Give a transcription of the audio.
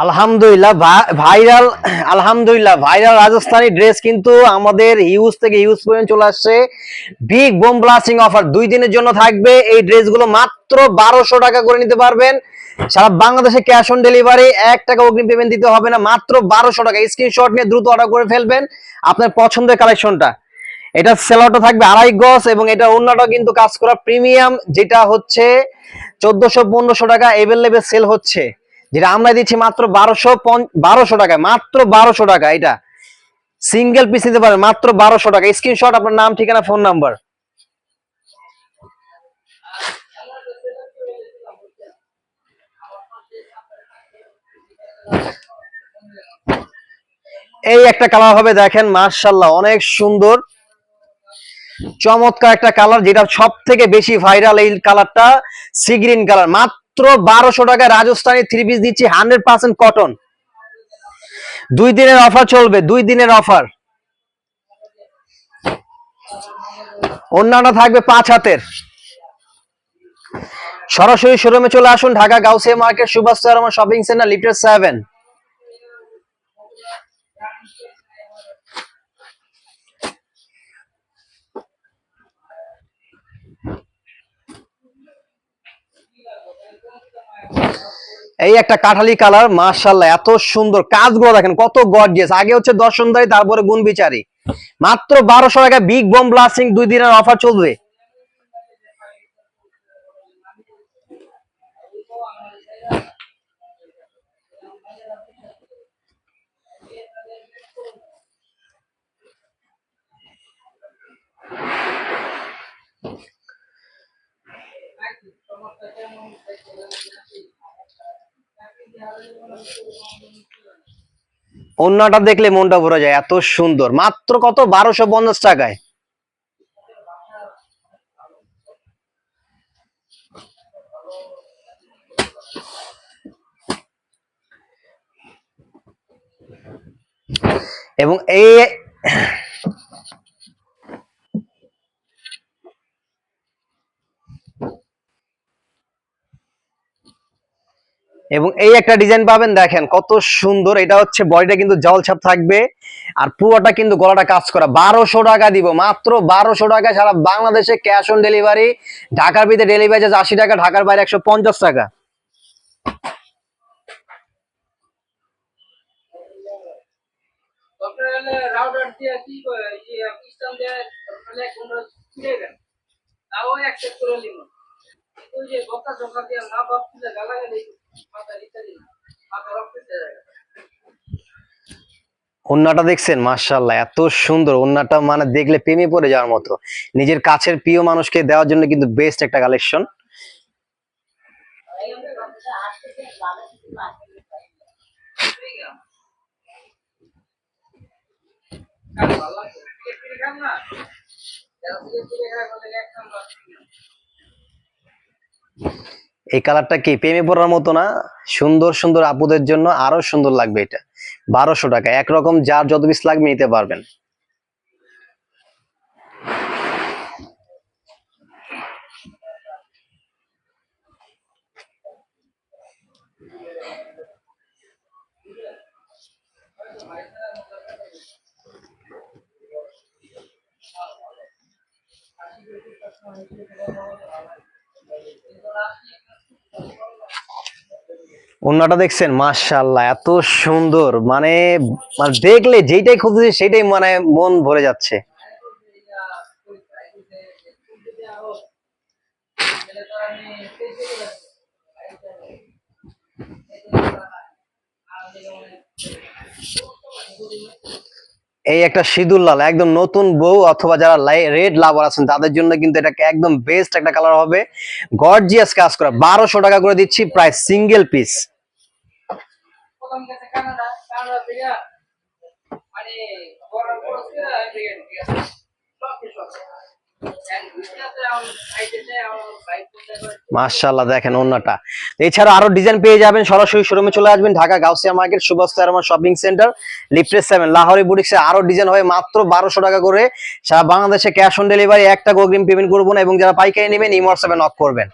আলহামদুলিল্লাহ ভাইরাল, আলহামদুলিল্লাহ viral Rajasthani dress কিন্তু আমাদের হিউজ থেকে হিউজ পর্যন্ত চলে আসছে। বিগ বোম ব্লাস্টিং অফার 2 দিনের জন্য থাকবে। এই ড্রেসগুলো মাত্র 1200 টাকা করে নিতে পারবেন। সারা বাংলাদেশে ক্যাশ অন ডেলিভারি, 1 টাকা অগ্রিম পেমেন্ট দিতে হবে না, মাত্র 1200 টাকা। স্ক্রিনশট নিয়ে দ্রুত অর্ডার করে ফেলবেন আপনার পছন্দের কালেকশনটা। এটা সেলারটা থাকবে 2.5 গজ এবং এটা অন্যটা কিন্তু কাজ করা প্রিমিয়াম, যেটা হচ্ছে 1400-1500 টাকা এভেলেবেল সেল হচ্ছে, যেটা আমরা দিচ্ছি মাত্র 1200 টাকা, মাত্র 1200 টাকা। এটা সিঙ্গেল পিস নিতে পারেন মাত্র 1200 টাকা। স্ক্রিনশট, আপনার নাম, ঠিকানা, ফোন নাম্বার। এই একটা কালার হবে, দেখেন মাশাআল্লাহ অনেক সুন্দর চমৎকার একটা কালার, যেটা সব থেকে বেশি ভাইরাল। এই কালারটা সি গ্রিন কালার, মাত্র 1200 টাকায় রাজস্থানী 3 পিস দিচ্ছি 100% কটন। 2 দিনের অফার চলবে, 2 দিনের অফার। অন্যান্য থাকবে 5 হাতের। সরাসরি শোরুমে চলে আসুন, Dhaka Gausia market, Subhash shopping centre, lifted 7। এই একটা কাঠালি কালার, মাশাআল্লাহ এত সুন্দর কাজগুলো দেখেন কত গর্জিয়াস। আগে হচ্ছে দর্শনদারি, তারপরে গুণ বিচারি। মাত্র 1200 টাকা বিগ বম ব্লাস্টিং 2 দিনের অফার চলবে। অন্যটা দেখলে মনটা ভরে যায়, এত সুন্দর। মাত্র কত? 1250 টাকায়। এবং এই এবং এই একটা ডিজাইন পাবেন, দেখেন কত সুন্দর। এটা হচ্ছে বডিটা কিন্তু জলছাপ থাকবে, আর পুরোটা কিন্তু গলাটা কাজ করা। 1200 টাকা দিব, মাত্র 1200 টাকা। সারা বাংলাদেশে ক্যাশ অন ডেলিভারি। ঢাকার ভিতরে ডেলিভারি চার্জ 80 টাকা, ঢাকার বাইরে 150 টাকা। ওন্নাটা দেখছেন মাশাআল্লাহ এত সুন্দর। ওন্নাটা মানে দেখলে প্রেমে পড়ে যাওয়ার মতো। নিজের কাছের প্রিয় মানুষকে দেওয়ার জন্য কিন্তু বেস্ট একটা কালেকশন। এই কালারটা কি প্রেমে পড়ার মতো না? সুন্দর সুন্দর আপুদের জন্য আরো সুন্দর লাগবে এটা। 1200 টাকা, একরকম যার যত পিস লাগবে নিতে পারবেন। ওন্নাটা দেখছেন মাশাআল্লাহ এত সুন্দর, মানে মানে দেখলে যেটাই খুঁজছে সেটাই মানে মন ভরে যাচ্ছে। এই একটা সিঁদুর লাল একদম নতুন বউ অথবা যারা রেড লাভার আছেন তাদের জন্য কিন্তু এটা একদম বেস্ট একটা কালার হবে। গর্জিয়াস কাজ করা, 1200 টাকা করে দিচ্ছি প্রায় সিঙ্গেল পিস। মাশাআল্লাহ দেখেন ওন্নাটা। এছাড়া আরো ডিজাইন পেয়ে যাবেন, সরাসরি শোরুমে চলে আসবেন, Dhaka Gausia market, Subhash shopping centre, lifted 7, Lahori বুটিক্সে আরো ডিজাইন হবে মাত্র 1200 টাকা করে। সারা বাংলাদেশে ক্যাশ অন ডেলিভারি, একটা অগ্রিম পেমেন্ট করবো না, এবং যারা পাইকারি নেবেন ইমো হোয়াটসঅ্যাপে নক করবেন।